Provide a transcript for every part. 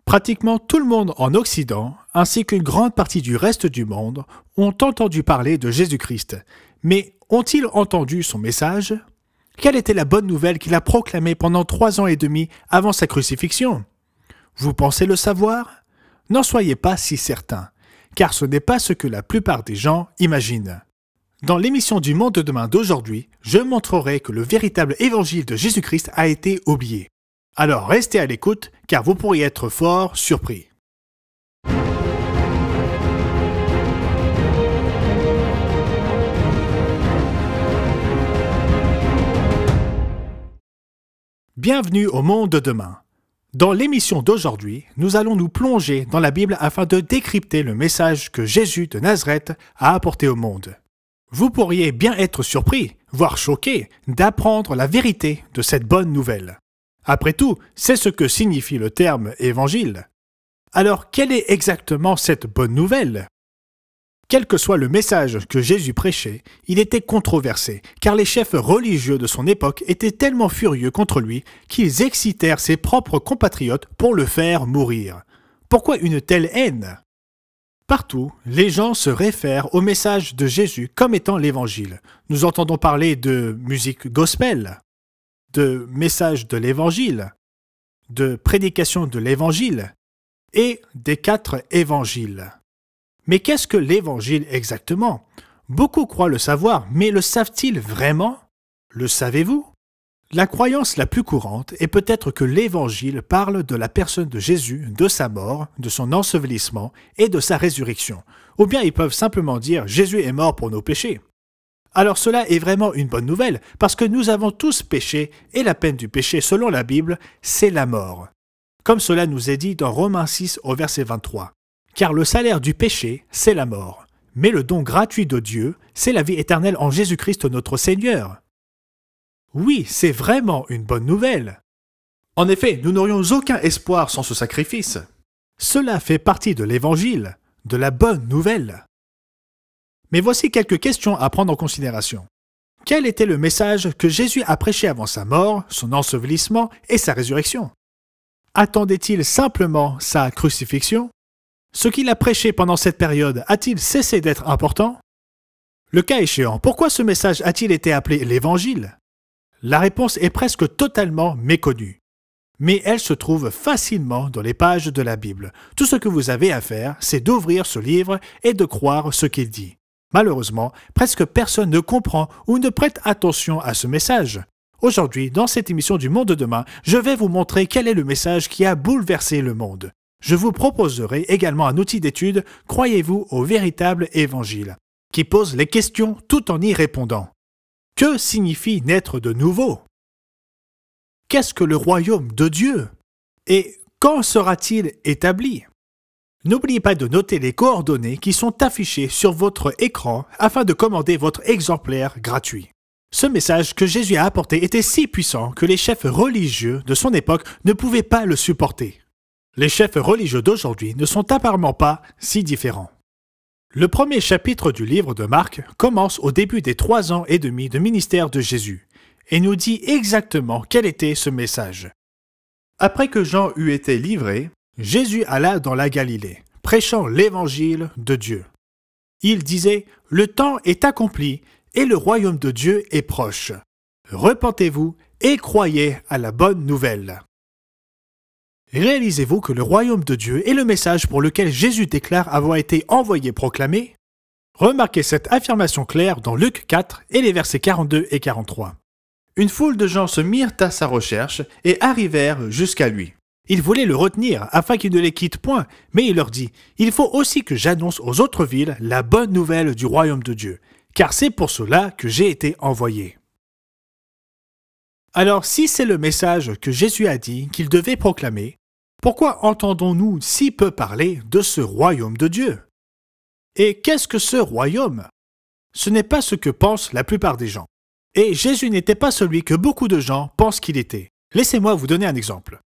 Pratiquement tout le monde en Occident, ainsi qu'une grande partie du reste du monde, ont entendu parler de Jésus-Christ. Mais ont-ils entendu son message? Quelle était la bonne nouvelle qu'il a proclamée pendant 3 ans et demi avant sa crucifixion? Vous pensez le savoir? N'en soyez pas si certain, car ce n'est pas ce que la plupart des gens imaginent. Dans l'émission du Monde de demain d'aujourd'hui, je montrerai que le véritable évangile de Jésus-Christ a été oublié. Alors restez à l'écoute, car vous pourriez être fort surpris. Bienvenue au Monde de demain. Dans l'émission d'aujourd'hui, nous allons nous plonger dans la Bible afin de décrypter le message que Jésus de Nazareth a apporté au monde. Vous pourriez bien être surpris, voire choqué, d'apprendre la vérité de cette bonne nouvelle. Après tout, c'est ce que signifie le terme « évangile ». Alors, quelle est exactement cette bonne nouvelle? Quel que soit le message que Jésus prêchait, il était controversé, car les chefs religieux de son époque étaient tellement furieux contre lui qu'ils excitèrent ses propres compatriotes pour le faire mourir. Pourquoi une telle haine? Partout, les gens se réfèrent au message de Jésus comme étant l'évangile. Nous entendons parler de musique gospel, de message de l'évangile, de prédication de l'évangile et des 4 évangiles. Mais qu'est-ce que l'évangile exactement? Beaucoup croient le savoir, mais le savent-ils vraiment? Le savez-vous? La croyance la plus courante est peut-être que l'évangile parle de la personne de Jésus, de sa mort, de son ensevelissement et de sa résurrection. Ou bien ils peuvent simplement dire « Jésus est mort pour nos péchés ». Alors cela est vraiment une bonne nouvelle, parce que nous avons tous péché, et la peine du péché, selon la Bible, c'est la mort. Comme cela nous est dit dans Romains 6 au verset 23. Car le salaire du péché, c'est la mort. Mais le don gratuit de Dieu, c'est la vie éternelle en Jésus-Christ notre Seigneur. Oui, c'est vraiment une bonne nouvelle. En effet, nous n'aurions aucun espoir sans ce sacrifice. Cela fait partie de l'Évangile, de la bonne nouvelle. Mais voici quelques questions à prendre en considération. Quel était le message que Jésus a prêché avant sa mort, son ensevelissement et sa résurrection? Attendait-il simplement sa crucifixion? Ce qu'il a prêché pendant cette période a-t-il cessé d'être important? Le cas échéant, pourquoi ce message a-t-il été appelé l'Évangile? La réponse est presque totalement méconnue. Mais elle se trouve facilement dans les pages de la Bible. Tout ce que vous avez à faire, c'est d'ouvrir ce livre et de croire ce qu'il dit. Malheureusement, presque personne ne comprend ou ne prête attention à ce message. Aujourd'hui, dans cette émission du Monde de demain, je vais vous montrer quel est le message qui a bouleversé le monde. Je vous proposerai également un outil d'étude « Croyez-vous au véritable évangile ?» qui pose les questions tout en y répondant. Que signifie naître de nouveau? Qu'est-ce que le royaume de Dieu? Et quand sera-t-il établi? N'oubliez pas de noter les coordonnées qui sont affichées sur votre écran afin de commander votre exemplaire gratuit. Ce message que Jésus a apporté était si puissant que les chefs religieux de son époque ne pouvaient pas le supporter. Les chefs religieux d'aujourd'hui ne sont apparemment pas si différents. Le premier chapitre du livre de Marc commence au début des 3 ans et demi de ministère de Jésus et nous dit exactement quel était ce message. Après que Jean eut été livré, Jésus alla dans la Galilée, prêchant l'évangile de Dieu. Il disait « Le temps est accompli et le royaume de Dieu est proche. Repentez-vous et croyez à la bonne nouvelle. » Réalisez-vous que le royaume de Dieu est le message pour lequel Jésus déclare avoir été envoyé proclamer? Remarquez cette affirmation claire dans Luc 4 et les versets 42 et 43. Une foule de gens se mirent à sa recherche et arrivèrent jusqu'à lui. Ils voulaient le retenir afin qu'il ne les quitte point, mais il leur dit « Il faut aussi que j'annonce aux autres villes la bonne nouvelle du royaume de Dieu, car c'est pour cela que j'ai été envoyé. » Alors, si c'est le message que Jésus a dit qu'il devait proclamer, pourquoi entendons-nous si peu parler de ce royaume de Dieu? Et qu'est-ce que ce royaume? Ce n'est pas ce que pensent la plupart des gens. Et Jésus n'était pas celui que beaucoup de gens pensent qu'il était. Laissez-moi vous donner un exemple.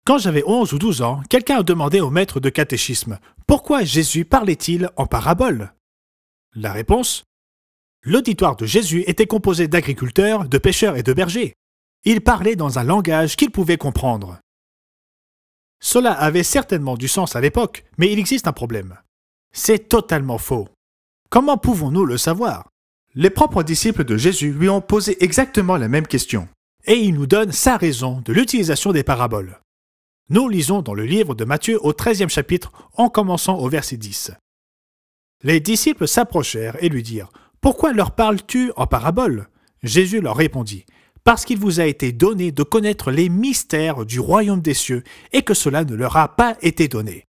Quand j'avais 11 ou 12 ans, quelqu'un a demandé au maître de catéchisme « Pourquoi Jésus parlait-il en parabole ?» La réponse? L'auditoire de Jésus était composé d'agriculteurs, de pêcheurs et de bergers. Il parlait dans un langage qu'ils pouvaient comprendre. Cela avait certainement du sens à l'époque, mais il existe un problème. C'est totalement faux. Comment pouvons-nous le savoir? Les propres disciples de Jésus lui ont posé exactement la même question. Et il nous donne sa raison de l'utilisation des paraboles. Nous lisons dans le livre de Matthieu au 13e chapitre, en commençant au verset 10. Les disciples s'approchèrent et lui dirent « Pourquoi leur parles-tu en paraboles ?» Jésus leur répondit « Parce qu'il vous a été donné de connaître les mystères du royaume des cieux et que cela ne leur a pas été donné.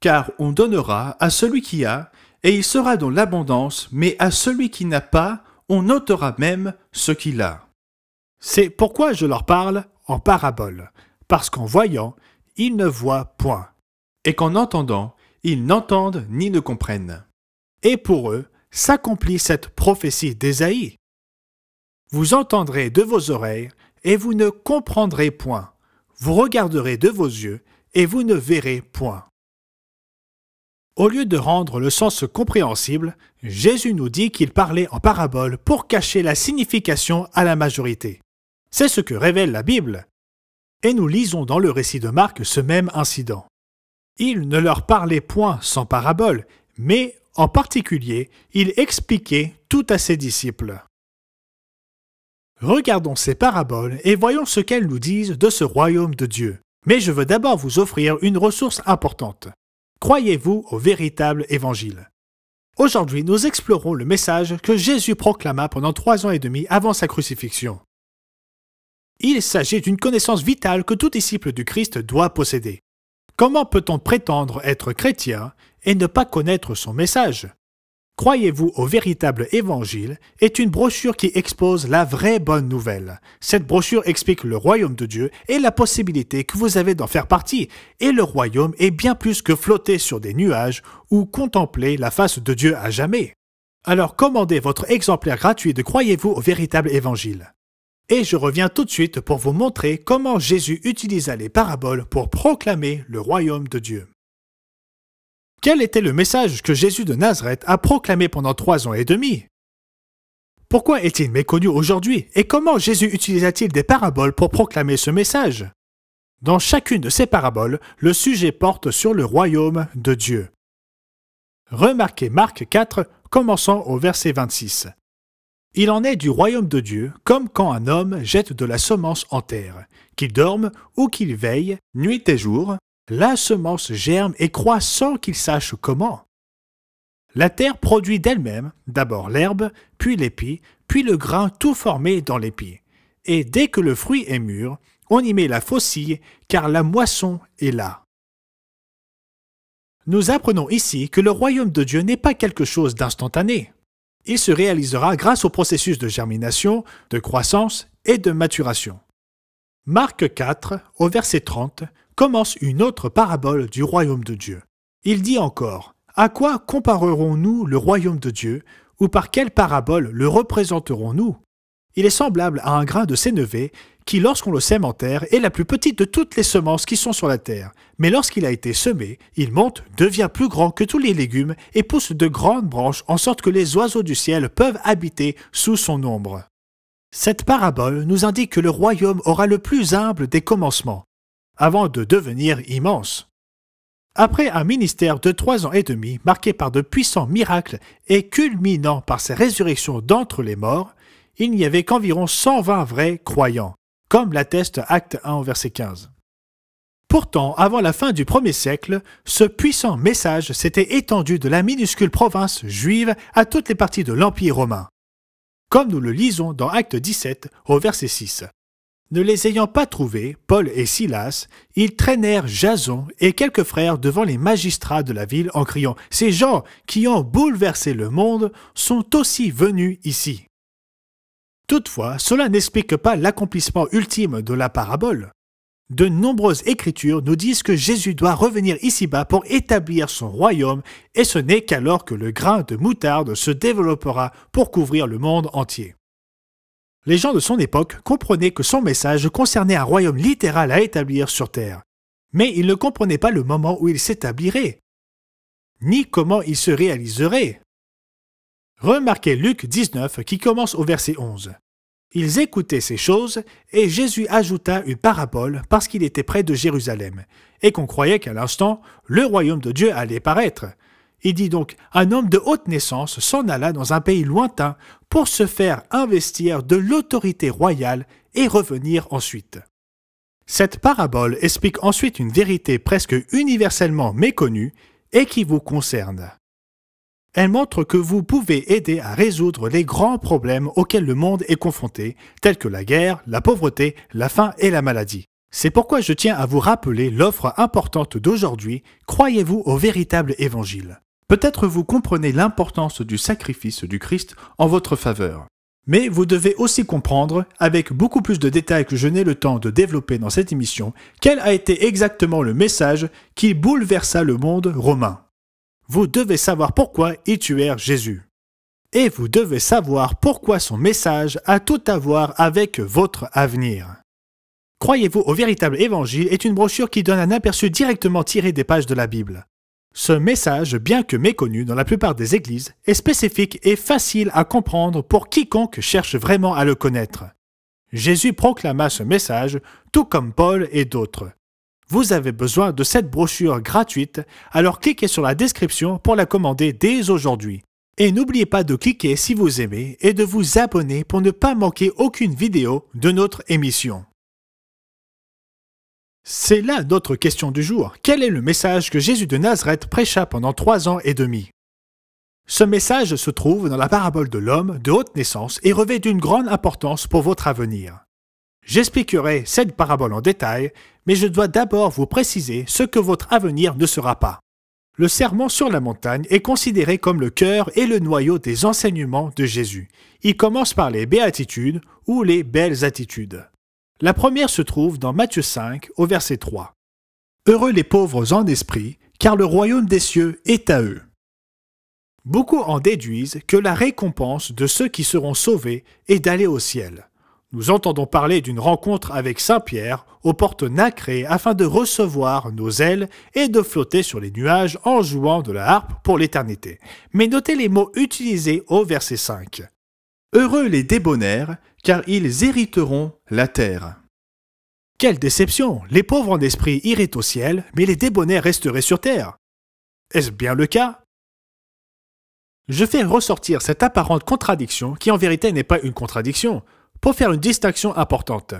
Car on donnera à celui qui a, et il sera dans l'abondance, mais à celui qui n'a pas, on ôtera même ce qu'il a. » C'est pourquoi je leur parle en paraboles, parce qu'en voyant, ils ne voient point, et qu'en entendant, ils n'entendent ni ne comprennent. Et pour eux, s'accomplit cette prophétie d'Ésaïe. Vous entendrez de vos oreilles, et vous ne comprendrez point. Vous regarderez de vos yeux, et vous ne verrez point. Au lieu de rendre le sens compréhensible, Jésus nous dit qu'il parlait en paraboles pour cacher la signification à la majorité. C'est ce que révèle la Bible. Et nous lisons dans le récit de Marc ce même incident. Il ne leur parlait point sans parabole, mais en particulier, il expliquait tout à ses disciples. Regardons ces paraboles et voyons ce qu'elles nous disent de ce royaume de Dieu. Mais je veux d'abord vous offrir une ressource importante. Croyez-vous au véritable évangile? Aujourd'hui, nous explorons le message que Jésus proclama pendant 3 ans et demi avant sa crucifixion. Il s'agit d'une connaissance vitale que tout disciple du Christ doit posséder. Comment peut-on prétendre être chrétien et ne pas connaître son message? Croyez-vous au véritable évangile est une brochure qui expose la vraie bonne nouvelle. Cette brochure explique le royaume de Dieu et la possibilité que vous avez d'en faire partie. Et le royaume est bien plus que flotter sur des nuages ou contempler la face de Dieu à jamais. Alors commandez votre exemplaire gratuit de Croyez-vous au véritable évangile. Et je reviens tout de suite pour vous montrer comment Jésus utilisa les paraboles pour proclamer le royaume de Dieu. Quel était le message que Jésus de Nazareth a proclamé pendant 3 ans et demi? Pourquoi est-il méconnu aujourd'hui et comment Jésus utilisa-t-il des paraboles pour proclamer ce message? Dans chacune de ces paraboles, le sujet porte sur le royaume de Dieu. Remarquez Marc 4, commençant au verset 26. Il en est du royaume de Dieu, comme quand un homme jette de la semence en terre. Qu'il dorme ou qu'il veille, nuit et jour, la semence germe et croît sans qu'il sache comment. La terre produit d'elle-même d'abord l'herbe, puis l'épi, puis le grain tout formé dans l'épi. Et dès que le fruit est mûr, on y met la faucille, car la moisson est là. Nous apprenons ici que le royaume de Dieu n'est pas quelque chose d'instantané. Il se réalisera grâce au processus de germination, de croissance et de maturation. Marc 4, au verset 30, commence une autre parabole du royaume de Dieu. Il dit encore « À quoi comparerons-nous le royaume de Dieu ou par quelle parabole le représenterons-nous » Il est semblable à un grain de sénévé qui, lorsqu'on le sème en terre, est la plus petite de toutes les semences qui sont sur la terre. Mais lorsqu'il a été semé, il monte, devient plus grand que tous les légumes et pousse de grandes branches en sorte que les oiseaux du ciel peuvent habiter sous son ombre. Cette parabole nous indique que le royaume aura le plus humble des commencements, avant de devenir immense. Après un ministère de 3 ans et demi marqué par de puissants miracles et culminant par sa résurrection d'entre les morts, il n'y avait qu'environ 120 vrais croyants, comme l'atteste Acte 1 au verset 15. Pourtant, avant la fin du 1er siècle, ce puissant message s'était étendu de la minuscule province juive à toutes les parties de l'Empire romain, comme nous le lisons dans Acte 17 au verset 6. Ne les ayant pas trouvés, Paul et Silas, ils traînèrent Jason et quelques frères devant les magistrats de la ville en criant « Ces gens qui ont bouleversé le monde sont aussi venus ici. » Toutefois, cela n'explique pas l'accomplissement ultime de la parabole. De nombreuses écritures nous disent que Jésus doit revenir ici-bas pour établir son royaume, et ce n'est qu'alors que le grain de moutarde se développera pour couvrir le monde entier. Les gens de son époque comprenaient que son message concernait un royaume littéral à établir sur terre, mais ils ne comprenaient pas le moment où il s'établirait, ni comment il se réaliserait. Remarquez Luc 19 qui commence au verset 11. Ils écoutaient ces choses, et Jésus ajouta une parabole parce qu'il était près de Jérusalem, et qu'on croyait qu'à l'instant, le royaume de Dieu allait paraître. Il dit donc, un homme de haute naissance s'en alla dans un pays lointain pour se faire investir de l'autorité royale et revenir ensuite. Cette parabole explique ensuite une vérité presque universellement méconnue et qui vous concerne. Elle montre que vous pouvez aider à résoudre les grands problèmes auxquels le monde est confronté, tels que la guerre, la pauvreté, la faim et la maladie. C'est pourquoi je tiens à vous rappeler l'offre importante d'aujourd'hui, croyez-vous au véritable évangile. Peut-être vous comprenez l'importance du sacrifice du Christ en votre faveur. Mais vous devez aussi comprendre, avec beaucoup plus de détails que je n'ai le temps de développer dans cette émission, quel a été exactement le message qui bouleversa le monde romain. Vous devez savoir pourquoi ils tuèrent Jésus. Et vous devez savoir pourquoi son message a tout à voir avec votre avenir. Croyez-vous au véritable évangile est une brochure qui donne un aperçu directement tiré des pages de la Bible. Ce message, bien que méconnu dans la plupart des églises, est spécifique et facile à comprendre pour quiconque cherche vraiment à le connaître. Jésus proclama ce message, tout comme Paul et d'autres. Vous avez besoin de cette brochure gratuite, alors cliquez sur la description pour la commander dès aujourd'hui. Et n'oubliez pas de cliquer si vous aimez et de vous abonner pour ne pas manquer aucune vidéo de notre émission. C'est là notre question du jour. Quel est le message que Jésus de Nazareth prêcha pendant 3 ans et demi? Ce message se trouve dans la parabole de l'homme de haute naissance et revêt d'une grande importance pour votre avenir. J'expliquerai cette parabole en détail, mais je dois d'abord vous préciser ce que votre avenir ne sera pas. Le sermon sur la montagne est considéré comme le cœur et le noyau des enseignements de Jésus. Il commence par les béatitudes ou les belles attitudes. La première se trouve dans Matthieu 5 au verset 3. « Heureux les pauvres en esprit, car le royaume des cieux est à eux. » Beaucoup en déduisent que la récompense de ceux qui seront sauvés est d'aller au ciel. Nous entendons parler d'une rencontre avec Saint Pierre aux portes nacrées afin de recevoir nos ailes et de flotter sur les nuages en jouant de la harpe pour l'éternité. Mais notez les mots utilisés au verset 5. « Heureux les débonnaires, car ils hériteront la terre. » Quelle déception! Les pauvres en esprit iraient au ciel, mais les débonnaires resteraient sur terre. Est-ce bien le cas? Je fais ressortir cette apparente contradiction qui en vérité n'est pas une contradiction, pour faire une distinction importante.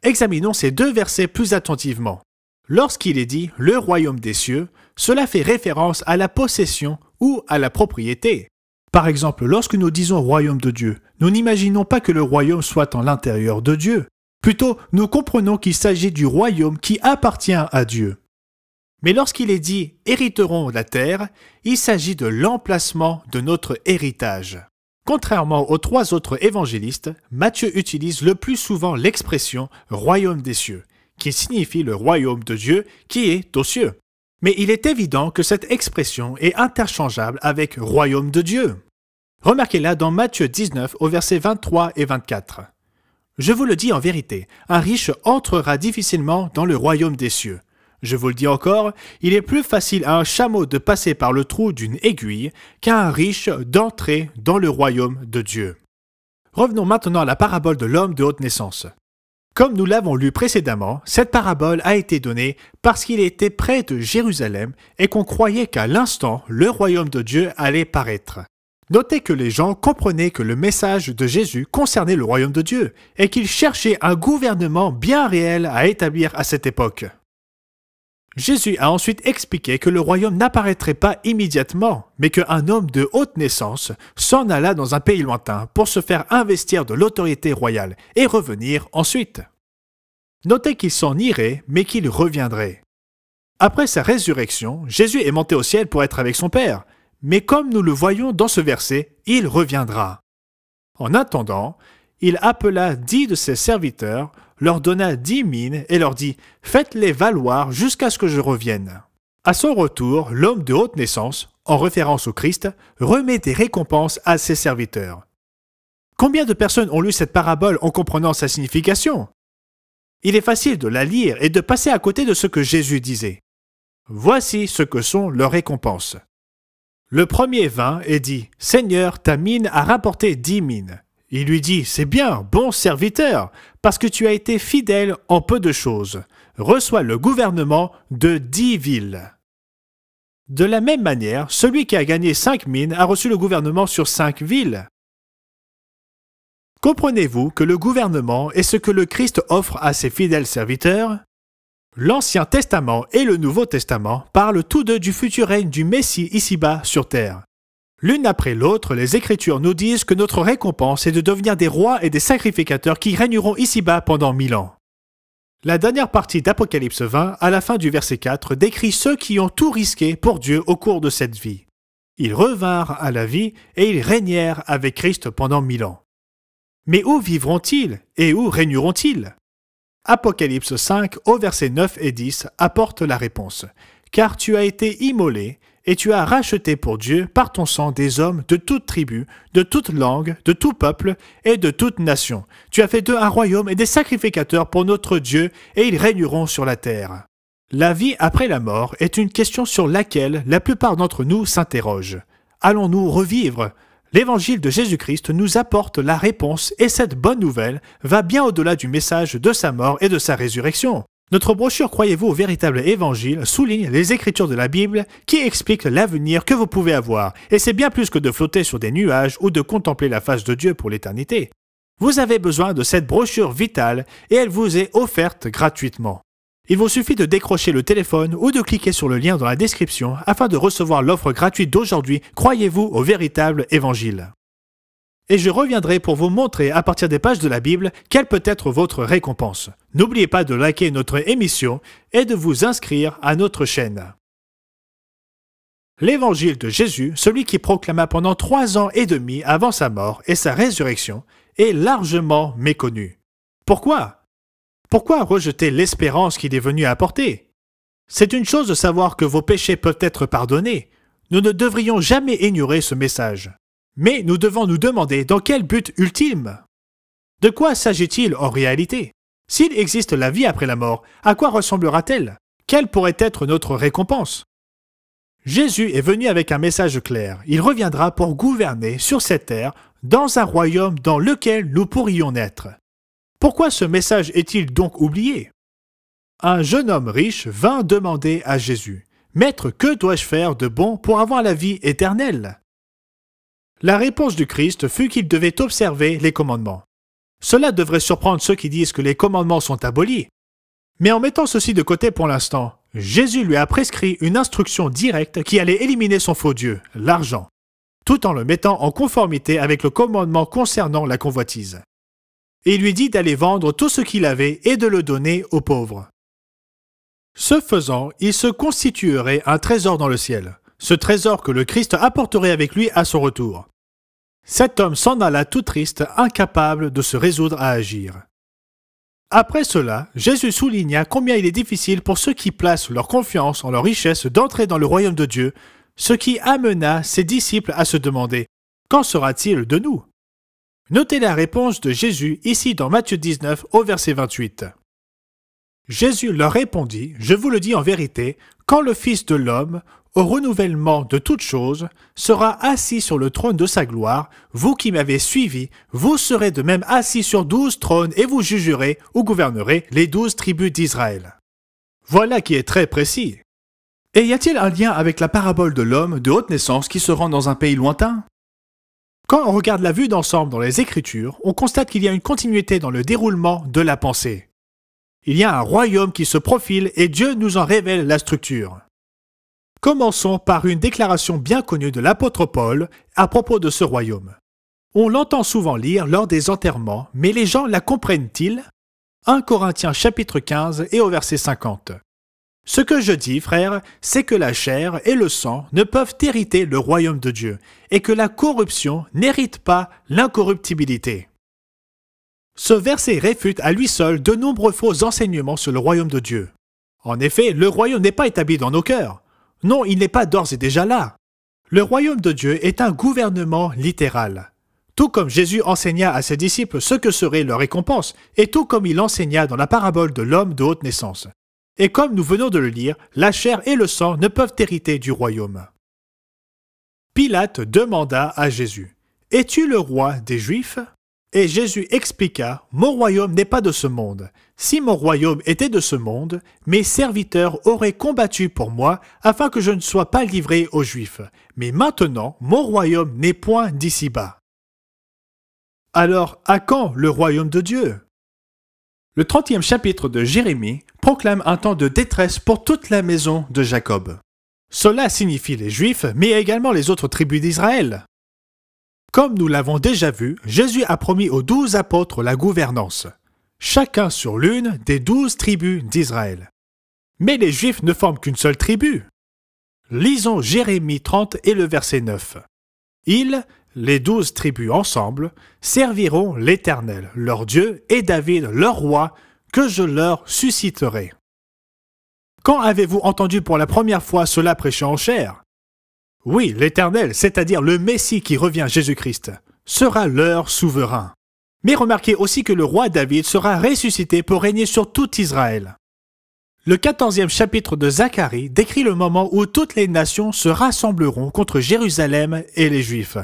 Examinons ces 2 versets plus attentivement. Lorsqu'il est dit « le royaume des cieux », cela fait référence à la possession ou à la propriété. Par exemple, lorsque nous disons « royaume de Dieu », nous n'imaginons pas que le royaume soit en l'intérieur de Dieu. Plutôt, nous comprenons qu'il s'agit du royaume qui appartient à Dieu. Mais lorsqu'il est dit « hériteront la terre », il s'agit de l'emplacement de notre héritage. Contrairement aux 3 autres évangélistes, Matthieu utilise le plus souvent l'expression « royaume des cieux », qui signifie le royaume de Dieu qui est aux cieux. Mais il est évident que cette expression est interchangeable avec « royaume de Dieu ». Remarquez-la dans Matthieu 19 au verset 23 et 24. « Je vous le dis en vérité, un riche entrera difficilement dans le royaume des cieux. Je vous le dis encore, il est plus facile à un chameau de passer par le trou d'une aiguille qu'à un riche d'entrer dans le royaume de Dieu. » Revenons maintenant à la parabole de l'homme de haute naissance. Comme nous l'avons lu précédemment, cette parabole a été donnée parce qu'il était près de Jérusalem et qu'on croyait qu'à l'instant, le royaume de Dieu allait paraître. Notez que les gens comprenaient que le message de Jésus concernait le royaume de Dieu et qu'ils cherchaient un gouvernement bien réel à établir à cette époque. Jésus a ensuite expliqué que le royaume n'apparaîtrait pas immédiatement, mais qu'un homme de haute naissance s'en alla dans un pays lointain pour se faire investir de l'autorité royale et revenir ensuite. Notez qu'il s'en irait, mais qu'il reviendrait. Après sa résurrection, Jésus est monté au ciel pour être avec son Père, mais comme nous le voyons dans ce verset, il reviendra. En attendant, il appela 10 de ses serviteurs, leur donna 10 mines et leur dit « Faites-les valoir jusqu'à ce que je revienne. » À son retour, l'homme de haute naissance, en référence au Christ, remet des récompenses à ses serviteurs. Combien de personnes ont lu cette parabole en comprenant sa signification? Il est facile de la lire et de passer à côté de ce que Jésus disait. Voici ce que sont leurs récompenses. Le premier vint et dit « Seigneur, ta mine a rapporté 10 mines. » Il lui dit « C'est bien, bon serviteur, parce que tu as été fidèle en peu de choses. Reçois le gouvernement de 10 villes. » De la même manière, celui qui a gagné 5 mines a reçu le gouvernement sur 5 villes. Comprenez-vous que le gouvernement est ce que le Christ offre à ses fidèles serviteurs? L'Ancien Testament et le Nouveau Testament parlent tous deux du futur règne du Messie ici-bas sur terre. L'une après l'autre, les Écritures nous disent que notre récompense est de devenir des rois et des sacrificateurs qui régneront ici-bas pendant 1000 ans. La dernière partie d'Apocalypse 20, à la fin du verset 4, décrit ceux qui ont tout risqué pour Dieu au cours de cette vie. Ils revinrent à la vie et ils régnèrent avec Christ pendant 1000 ans. Mais où vivront-ils et où régneront-ils? Apocalypse 5, au verset 9 et 10, apporte la réponse. « Car tu as été immolé, et tu as racheté pour Dieu par ton sang des hommes de toute tribu, de toute langue, de tout peuple et de toute nation. Tu as fait d'eux un royaume et des sacrificateurs pour notre Dieu, et ils régneront sur la terre. » La vie après la mort est une question sur laquelle la plupart d'entre nous s'interrogent. Allons-nous revivre? L'évangile de Jésus-Christ nous apporte la réponse et cette bonne nouvelle va bien au-delà du message de sa mort et de sa résurrection. Notre brochure « Croyez-vous au véritable évangile » souligne les écritures de la Bible qui expliquent l'avenir que vous pouvez avoir, et c'est bien plus que de flotter sur des nuages ou de contempler la face de Dieu pour l'éternité. Vous avez besoin de cette brochure vitale et elle vous est offerte gratuitement. Il vous suffit de décrocher le téléphone ou de cliquer sur le lien dans la description afin de recevoir l'offre gratuite d'aujourd'hui « Croyez-vous au véritable évangile ». Et je reviendrai pour vous montrer à partir des pages de la Bible quelle peut être votre récompense. N'oubliez pas de liker notre émission et de vous inscrire à notre chaîne. L'évangile de Jésus, celui qui proclama pendant 3 ans et demi avant sa mort et sa résurrection, est largement méconnu. Pourquoi? Pourquoi rejeter l'espérance qu'il est venu apporter? C'est une chose de savoir que vos péchés peuvent être pardonnés. Nous ne devrions jamais ignorer ce message. Mais nous devons nous demander dans quel but ultime? De quoi s'agit-il en réalité? S'il existe la vie après la mort, à quoi ressemblera-t-elle? Quelle pourrait être notre récompense? Jésus est venu avec un message clair. Il reviendra pour gouverner sur cette terre dans un royaume dans lequel nous pourrions naître. Pourquoi ce message est-il donc oublié? Un jeune homme riche vint demander à Jésus, « Maître, que dois-je faire de bon pour avoir la vie éternelle ?» La réponse du Christ fut qu'il devait observer les commandements. Cela devrait surprendre ceux qui disent que les commandements sont abolis. Mais en mettant ceci de côté pour l'instant, Jésus lui a prescrit une instruction directe qui allait éliminer son faux Dieu, l'argent, tout en le mettant en conformité avec le commandement concernant la convoitise. Et il lui dit d'aller vendre tout ce qu'il avait et de le donner aux pauvres. Ce faisant, il se constituerait un trésor dans le ciel, ce trésor que le Christ apporterait avec lui à son retour. Cet homme s'en alla tout triste, incapable de se résoudre à agir. Après cela, Jésus souligna combien il est difficile pour ceux qui placent leur confiance en leur richesse d'entrer dans le royaume de Dieu, ce qui amena ses disciples à se demander « Qu'en sera-t-il de nous ?» Notez la réponse de Jésus ici dans Matthieu 19 au verset 28. Jésus leur répondit « Je vous le dis en vérité, quand le Fils de l'homme, au renouvellement de toutes choses, sera assis sur le trône de sa gloire, vous qui m'avez suivi, vous serez de même assis sur 12 trônes et vous jugerez ou gouvernerez les 12 tribus d'Israël. » Voilà qui est très précis. Et y a-t-il un lien avec la parabole de l'homme de haute naissance qui se rend dans un pays lointain? Quand on regarde la vue d'ensemble dans les Écritures, on constate qu'il y a une continuité dans le déroulement de la pensée. Il y a un royaume qui se profile et Dieu nous en révèle la structure. Commençons par une déclaration bien connue de l'apôtre Paul à propos de ce royaume. On l'entend souvent lire lors des enterrements, mais les gens la comprennent-ils? 1 Corinthiens chapitre 15 et au verset 50. Ce que je dis, frères, c'est que la chair et le sang ne peuvent hériter le royaume de Dieu, et que la corruption n'hérite pas l'incorruptibilité. Ce verset réfute à lui seul de nombreux faux enseignements sur le royaume de Dieu. En effet, le royaume n'est pas établi dans nos cœurs. Non, il n'est pas d'ores et déjà là. Le royaume de Dieu est un gouvernement littéral. Tout comme Jésus enseigna à ses disciples ce que serait leur récompense, et tout comme il enseigna dans la parabole de l'homme de haute naissance. Et comme nous venons de le lire, la chair et le sang ne peuvent hériter du royaume. Pilate demanda à Jésus, « Es-tu le roi des Juifs ?» Et Jésus expliqua, « Mon royaume n'est pas de ce monde. Si mon royaume était de ce monde, mes serviteurs auraient combattu pour moi afin que je ne sois pas livré aux Juifs. Mais maintenant, mon royaume n'est point d'ici-bas. » Alors, à quand le royaume de Dieu? Le 30e chapitre de Jérémie proclame un temps de détresse pour toute la maison de Jacob. Cela signifie les Juifs, mais également les autres tribus d'Israël. Comme nous l'avons déjà vu, Jésus a promis aux 12 apôtres la gouvernance, chacun sur l'une des 12 tribus d'Israël. Mais les Juifs ne forment qu'une seule tribu. Lisons Jérémie 30 et le verset 9. Ils, les 12 tribus ensemble, serviront l'Éternel, leur Dieu, et David, leur roi, que je leur susciterai. Quand avez-vous entendu pour la première fois cela prêché en chair? Oui, l'Éternel, c'est-à-dire le Messie qui revient, Jésus-Christ, sera leur souverain. Mais remarquez aussi que le roi David sera ressuscité pour régner sur tout Israël. Le 14e chapitre de Zacharie décrit le moment où toutes les nations se rassembleront contre Jérusalem et les Juifs.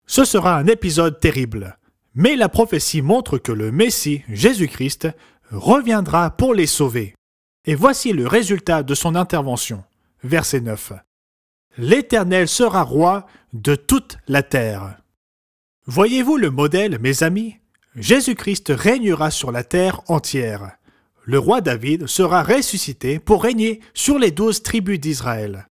Ce sera un épisode terrible, mais la prophétie montre que le Messie, Jésus-Christ, reviendra pour les sauver. Et voici le résultat de son intervention. Verset 9. L'Éternel sera roi de toute la terre. Voyez-vous le modèle, mes amis? Jésus-Christ régnera sur la terre entière. Le roi David sera ressuscité pour régner sur les 12 tribus d'Israël.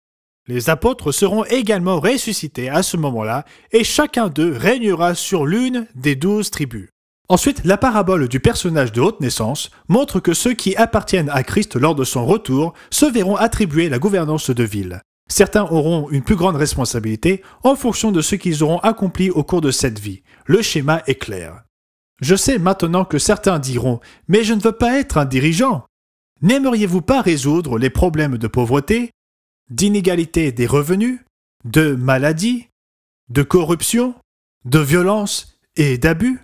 Les apôtres seront également ressuscités à ce moment-là et chacun d'eux régnera sur l'une des 12 tribus. Ensuite, la parabole du personnage de haute naissance montre que ceux qui appartiennent à Christ lors de son retour se verront attribuer la gouvernance de ville. Certains auront une plus grande responsabilité en fonction de ce qu'ils auront accompli au cours de cette vie. Le schéma est clair. Je sais maintenant que certains diront « Mais je ne veux pas être un dirigeant ». N'aimeriez-vous pas résoudre les problèmes de pauvreté, d'inégalité des revenus, de maladie, de corruption, de violence et d'abus?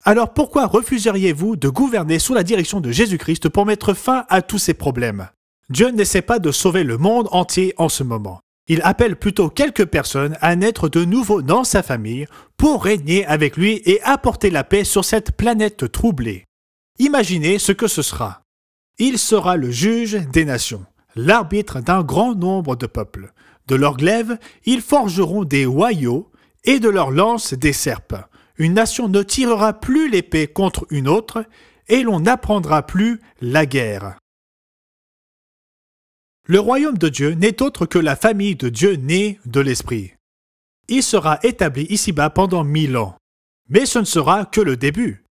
Alors pourquoi refuseriez-vous de gouverner sous la direction de Jésus-Christ pour mettre fin à tous ces problèmes? Dieu n'essaie pas de sauver le monde entier en ce moment. Il appelle plutôt quelques personnes à naître de nouveau dans sa famille pour régner avec lui et apporter la paix sur cette planète troublée. Imaginez ce que ce sera. Il sera le juge des nations, l'arbitre d'un grand nombre de peuples. De leurs glaives, ils forgeront des hoyaux et de leurs lances des serpes. Une nation ne tirera plus l'épée contre une autre et l'on n'apprendra plus la guerre. Le royaume de Dieu n'est autre que la famille de Dieu née de l'Esprit. Il sera établi ici-bas pendant 1000 ans. Mais ce ne sera que le début.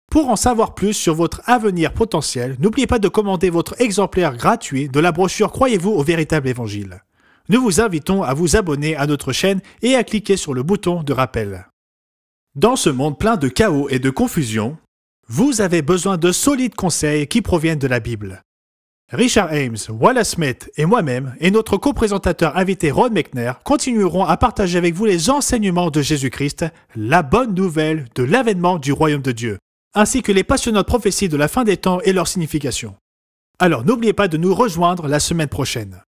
Pour en savoir plus sur votre avenir potentiel, n'oubliez pas de commander votre exemplaire gratuit de la brochure Croyez-vous au véritable évangile. Nous vous invitons à vous abonner à notre chaîne et à cliquer sur le bouton de rappel. Dans ce monde plein de chaos et de confusion, vous avez besoin de solides conseils qui proviennent de la Bible. Richard Ames, Wallace Smith et moi-même et notre co-présentateur invité Ron Mechner continuerons à partager avec vous les enseignements de Jésus-Christ, la bonne nouvelle de l'avènement du royaume de Dieu, ainsi que les passionnantes prophéties de la fin des temps et leur signification. Alors n'oubliez pas de nous rejoindre la semaine prochaine.